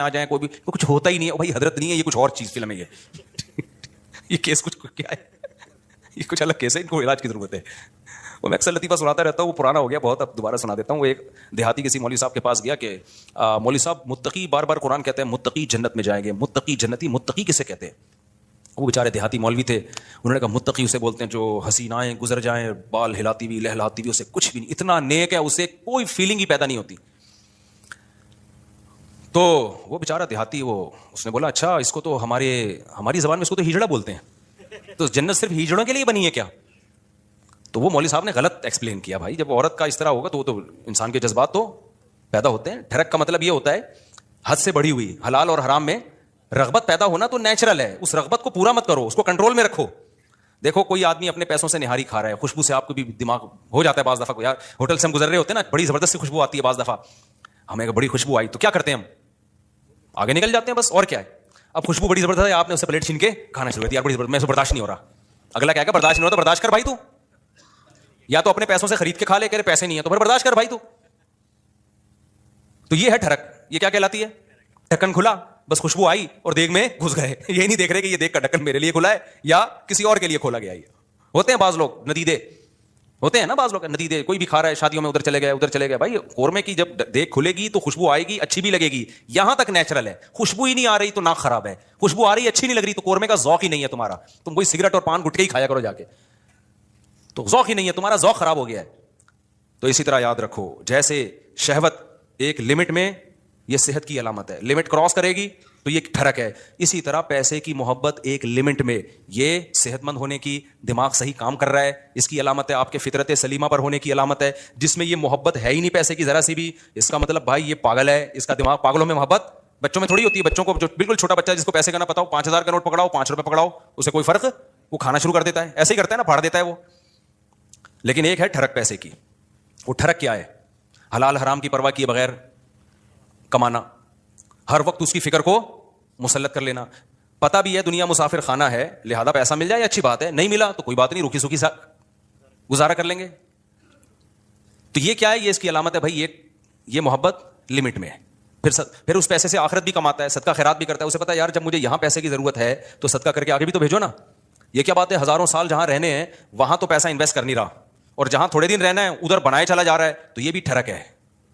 آ جائیں, کوئی بھی کچھ ہوتا ہی نہیں ہے بھائی, حضرت نہیں ہے یہ, کچھ اور چیز فلم ہے یہ کیس کچھ کیا ہے, یہ کچھ الگ کیس ہے, ان کو علاج کی ضرورت ہے. وہ میں اکثر لطیفہ سناتا رہتا ہوں, وہ پرانا ہو گیا بہت, اب دوبارہ سنا دیتا ہوں. وہ ایک دیہاتی کسی مولوی صاحب کے پاس گیا کہ مولوی صاحب متقی, بار بار قرآن کہتے ہیں متقی جنت میں جائیں گے, متقی جنتی, متقی کسے کہتے ہیں؟ وہ بیچارے دیہاتی مولوی تھے, انہوں نے کہا متقی اسے بولتے ہیں جو حسینائیں گزر جائیں بال ہلاتی ہوئی لہلاتی ہوئی, اسے کچھ بھی نہیں, اتنا نیک ہے اسے کوئی فیلنگ ہی پیدا نہیں ہوتی. تو وہ بیچارہ دیہاتی, اس نے بولا اچھا اس کو تو ہماری زبان میں اس کو تو ہجڑا بولتے ہیں, تو جنت صرف ہجڑوں کے لیے بنی ہے کیا؟ تو وہ مولوی صاحب نے غلط ایکسپلین کیا, بھائی جب عورت کا اس طرح ہوگا تو وہ تو انسان کے جذبات تو پیدا ہوتے ہیں. ٹھرک کا مطلب یہ ہوتا ہے حد سے بڑھی ہوئی, حلال اور حرام میں رغبت پیدا ہونا تو نیچرل ہے, اس رغبت کو پورا مت کرو, اس کو کنٹرول میں رکھو. دیکھو کوئی آدمی اپنے پیسوں سے نہاری کھا رہا ہے, خوشبو سے آپ کو بھی دماغ ہو جاتا ہے بعض دفعہ, یار ہوٹل سے ہم گزر رہے ہوتے ہیں نا, بڑی زبردست خوشبو آتی ہے بعض دفعہ, ہمیں بڑی خوشبو آئی تو کیا کرتے ہیں ہم, آگے نکل جاتے ہیں بس, اور کیا ہے. اب خوشبو بڑی زبردست ہے, آپ نے اسے پلیٹ چھین کے کھانا شروع کر دیا, یار بڑی زبردست, میں اسے برداشت نہیں ہو رہا. اگلا کیا کہ برداشت نہیں ہو رہا تو برداشت کر بھائی, تو یا تو اپنے پیسوں سے خرید کے کھا لے, کہ پیسے نہیں ہے تو پھر برداشت کر بھائی. تو یہ ہے ٹھڑک, یہ کیا کہلاتی ہے؟ ڈھکن کھلا, بس خوشبو آئی اور دیگ میں گھس گئے, یہ نہیں دیکھ رہے کہ یہ دیگ کا ڈھکن میرے لیے کھلا ہے یا کسی اور کے لیے کھولا گیا. ہوتے ہیں بعض لوگ ندیدے, ہوتے ہیں نا بعض لوگ ندیدے, کوئی بھی کھا رہا ہے شادیوں میں, ادھر چلے گئے, بھائی قورمے کی جب دیگ کھلے گی تو خوشبو آئے گی, اچھی بھی لگے گی, یہاں تک نیچرل ہے. خوشبو ہی نہیں آ رہی تو ناک خراب ہے, خوشبو آ رہی اچھی نہیں لگ رہی تو قورمے کا ذوق ہی نہیں ہے تمہارا, تم کوئی سگریٹ اور پان گٹکے ہی کھایا کرو جا کے, تو ذوق ہی نہیں ہے تمہارا, ذوق خراب ہو گیا ہے. تو اسی طرح یاد رکھو, جیسے شہوت ایک لمٹ میں, یہ صحت کی علامت ہے, لمٹ کراس کرے گی تو یہ ٹھڑک ہے. اسی طرح پیسے کی محبت ایک لمٹ میں, یہ صحت مند ہونے کی, دماغ صحیح کام کر رہا ہے, اس کی علامت ہے. آپ کے فطرت سلیمہ پر ہونے کی علامت ہے. جس میں یہ محبت ہے ہی نہیں پیسے کی ذرا سی بھی, اس کا مطلب بھائی یہ پاگل ہے, اس کا دماغ, پاگلوں میں محبت بچوں میں تھوڑی ہوتی ہے. بچوں کو جو بالکل چھوٹا بچہ جس کو پیسے کا نہ پتا ہو, 5,000 کا نوٹ پکڑاؤ, 5 روپے پکڑاؤ, اسے کوئی فرق, وہ کھانا شروع کر دیتا ہے, ایسے ہی کرتا ہے نا, پھاڑ دیتا ہے وہ. لیکن ایک ہے ٹھڑک پیسے کی. وہ ٹھڑک کیا ہے؟ حلال حرام کی پرواہ کیے بغیر کمانا, ہر وقت اس کی فکر کو مسلط کر لینا. پتا بھی ہے دنیا مسافر خانہ ہے, لہذا پیسہ مل جائے اچھی بات ہے, نہیں ملا تو کوئی بات نہیں, روکھی سوکھی سا گزارا کر لیں گے. تو یہ کیا ہے؟ یہ اس کی علامت ہے بھائی, یہ محبت لمٹ میں ہے. پھر اس پیسے سے آخرت بھی کماتا ہے, صدقہ خیرات بھی کرتا ہے. اسے پتا ہے یار جب مجھے یہاں پیسے کی ضرورت ہے تو صدقہ کر کے آگے بھی تو بھیجو نا. یہ کیا بات ہے, ہزاروں سال جہاں رہنے ہیں وہاں تو پیسہ انویسٹ کر نہیں رہا, اور جہاں تھوڑے دن رہنا ہے ادھر بنائے چلا جا رہا ہے. تو یہ بھی ٹھڑک ہے,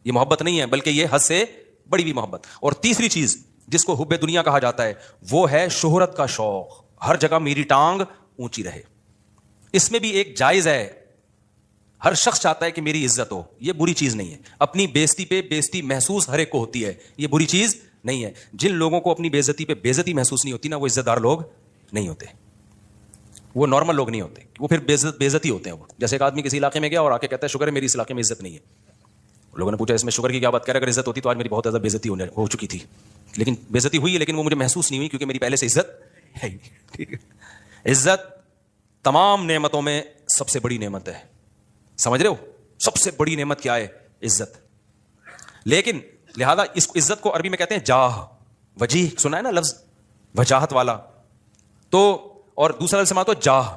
یہ محبت نہیں ہے بلکہ یہ حد سے بڑی بھی محبت. اور تیسری چیز جس کو حب دنیا کہا جاتا ہے وہ ہے شہرت کا شوق, ہر جگہ میری ٹانگ اونچی رہے. اس میں بھی ایک جائز ہے, ہر شخص چاہتا ہے کہ میری عزت ہو, یہ بری چیز نہیں ہے. اپنی بےزتی پہ بےزتی محسوس ہر ایک کو ہوتی ہے, یہ بری چیز نہیں ہے. جن لوگوں کو اپنی بےزتی پہ بےزتی محسوس نہیں ہوتی نا, وہ عزت دار لوگ نہیں ہوتے, وہ نارمل لوگ نہیں ہوتے, وہ پھر بےزتی ہوتے ہیں. وہ جیسے ایک آدمی کسی علاقے میں گیا اور آ کے کہتا ہے شکر ہے میری اس علاقے میں عزت نہیں ہے. لوگوں نے پوچھا اس میں شکر کی کیا بات, کہہ رہا اگر عزت ہوتی تو آج میری بہت زیادہ بےزتی ہو چکی تھی, لیکن بےزتی ہوئی ہے لیکن وہ مجھے محسوس نہیں ہوئی کیونکہ میری پہلے سے عزت ہے. ٹھیک ہے, عزت تمام نعمتوں میں سب سے بڑی نعمت ہے, سمجھ رہے ہو؟ سب سے بڑی نعمت کیا ہے؟ عزت. لیکن لہذا اس عزت کو عربی میں کہتے ہیں جاہ, وجیح, سنا ہے نا لفظ وجاہت والا, تو اور دوسرا لفظ تو جاہ.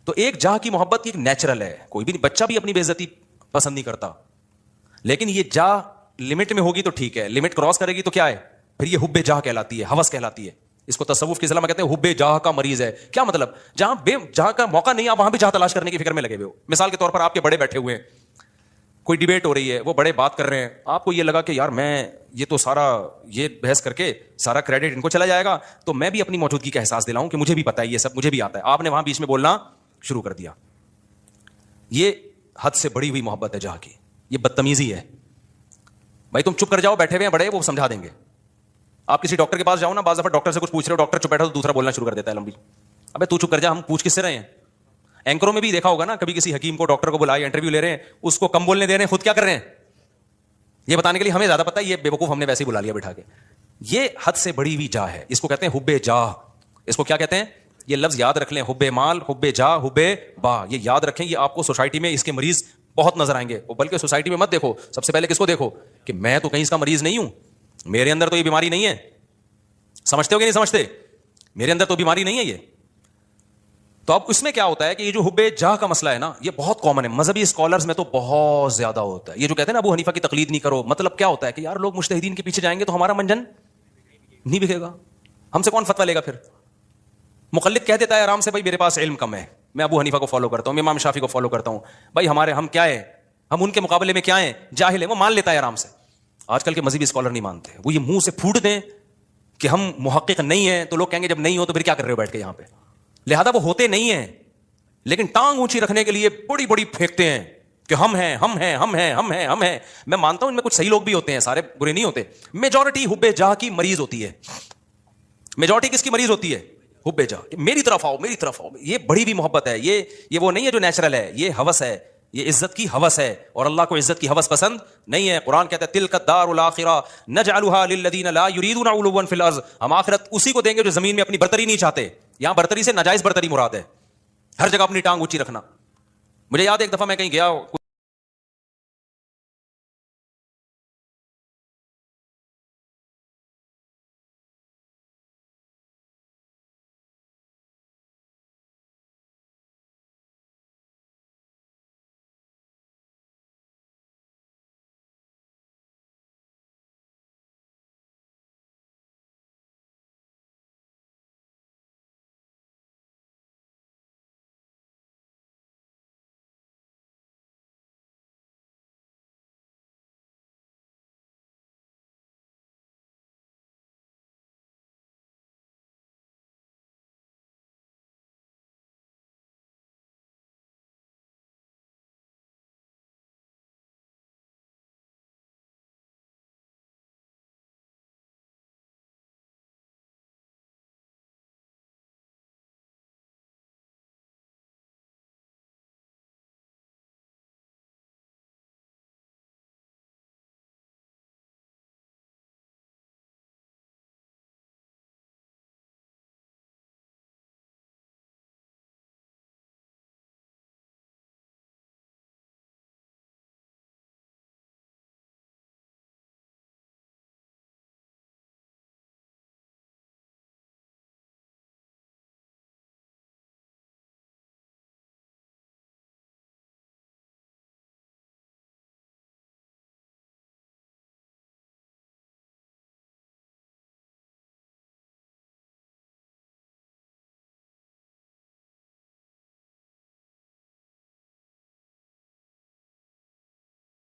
تو ایک جاہ کی محبت ایک نیچرل ہے, کوئی بھی بچہ بھی اپنی بے عزتی پسند نہیں کرتا, لیکن یہ جاہ لمٹ میں ہوگی تو ٹھیک ہے, لمٹ کراس کرے گی تو کیا ہے پھر یہ حب جاہ کہلاتی ہے, ہوس کہلاتی ہے. اس کو تصوف کی اصطلاح میں کہتے ہیں حب جاہ کا مریض ہے. کیا مطلب؟ جہاں بے جہاں کا موقع نہیں, آپ وہاں بھی جاہ تلاش کرنے کی فکر میں لگے ہوئے ہو. مثال کے طور پر آپ کے بڑے بیٹھے ہوئے ہیں, کوئی ڈیبیٹ ہو رہی ہے, وہ بڑے بات کر رہے ہیں, آپ کو یہ لگا کہ یار میں یہ تو سارا یہ بحث کر کے سارا کریڈٹ ان کو چلا جائے گا, تو میں بھی اپنی موجودگی کا احساس دلاؤں کہ مجھے بھی پتا ہے یہ سب, مجھے بھی آتا ہے. آپ نے وہاں بیچ میں بولنا شروع کر دیا. یہ حد سے بڑی ہوئی محبت ہے جہاں کی, یہ بدتمیزی ہے. بھائی تم چپ کر جاؤ, بیٹھے ہوئے ہیں بڑے, وہ سمجھا دیں گے. آپ کسی ڈاکٹر کے پاس جاؤ نا, بعض دفعہ ڈاکٹر سے کچھ پوچھ رہے ہو, ڈاکٹر چپ بیٹھا تو دوسرا بولنا شروع کر دیتا ہے لمبی. ابے تو چپ کر جا, ہم پوچھ کس سے رہے ہیں. اینکروں میں بھی دیکھا ہوگا نا, کبھی کسی حکیم کو ڈاکٹر کو بلائے, انٹرویو لے رہے ہیں, اس کو کم بولنے دے رہے ہیں, خود کیا کر رہے ہیں یہ بتانے کے لیے ہمیں زیادہ پتا ہے, یہ بیوقوف ہم نے ویسے ہی بلا لیا بٹھا کے. یہ حد سے بڑی ہوئی جاہ ہے, اس کو کہتے ہیں حب جاہ. اس کو کیا کہتے ہیں؟ یہ لفظ یاد رکھ لیں, حب مال, حب جاہ, حب با, یہ یاد رکھیں. یہ آپ کو سوسائٹی میں اس کے مریض بہت نظر آئیں گے. بلکہ سوسائٹی میں مت دیکھو, سب سے پہلے کس کو دیکھو کہ میں تو کہیں اس کا مریض نہیں ہوں, میرے اندر تو یہ بیماری نہیں ہے. سمجھتے ہو کہ نہیں سمجھتے؟ میرے اندر تو بیماری نہیں ہے یہ. تو اب اس میں کیا ہوتا ہے کہ یہ جو حب جاہ کا مسئلہ ہے نا, یہ بہت کامن ہے مذہبی اسکالرز میں, تو بہت زیادہ ہوتا ہے. یہ جو کہتے ہیں نا ابو حنیفہ کی تقلید نہیں کرو, مطلب کیا ہوتا ہے کہ یار لوگ مجتہدین کے پیچھے جائیں گے تو ہمارا منجن نہیں بکے گا. ہم سے کون فتویٰ لے گا پھر؟ مقلد کہہ دیتا ہے آرام سے بھائی میرے پاس علم کم ہے, میں ابو حنیفہ کو فالو کرتا ہوں, میں امام شافعی کو فالو کرتا ہوں, بھائی ہم کیا ہیں, ہم ان کے مقابلے میں کیا ہیں, جاہل ہیں. وہ مان لیتا ہے آرام سے. آج کل کے مذہبی اسکالر نہیں مانتے, وہ یہ منہ سے پھوٹ دیں کہ ہم محقق نہیں ہیں, تو لوگ کہیں گے جب نہیں ہو تو پھر کیا کر رہے ہو بیٹھ کے یہاں پہ. لہذا وہ ہوتے نہیں ہیں, لیکن ٹانگ اونچی رکھنے کے لیے بڑی بڑی پھینکتے ہیں کہ ہم ہیں ہم ہیں ہم ہیں ہم ہیں ہم ہیں. میں مانتا ہوں ان میں کچھ صحیح لوگ بھی ہوتے ہیں, سارے برے نہیں ہوتے. میجورٹی حب جاہ کی مریض ہوتی ہے. میجورٹی کس کی مریض ہوتی ہے؟ حب جاہ. میری طرف آؤ میری طرف آؤ. یہ بڑی بھی محبت ہے, یہ وہ نہیں ہے جو نیچرل ہے, یہ ہوس ہے, یہ عزت کی ہوس ہے, اور اللہ کو عزت کی ہوس پسند نہیں ہے. قرآن کہتا ہے تلک الدار الاخرہ نجعلها للذین لا یریدون علوا فی الارض, ہم آخرت اسی کو دیں گے جو زمین میں اپنی برتری نہیں چاہتے. یہاں برتری سے ناجائز برتری مراد ہے, ہر جگہ اپنی ٹانگ اونچی رکھنا. مجھے یاد ہے ایک دفعہ میں کہیں گیا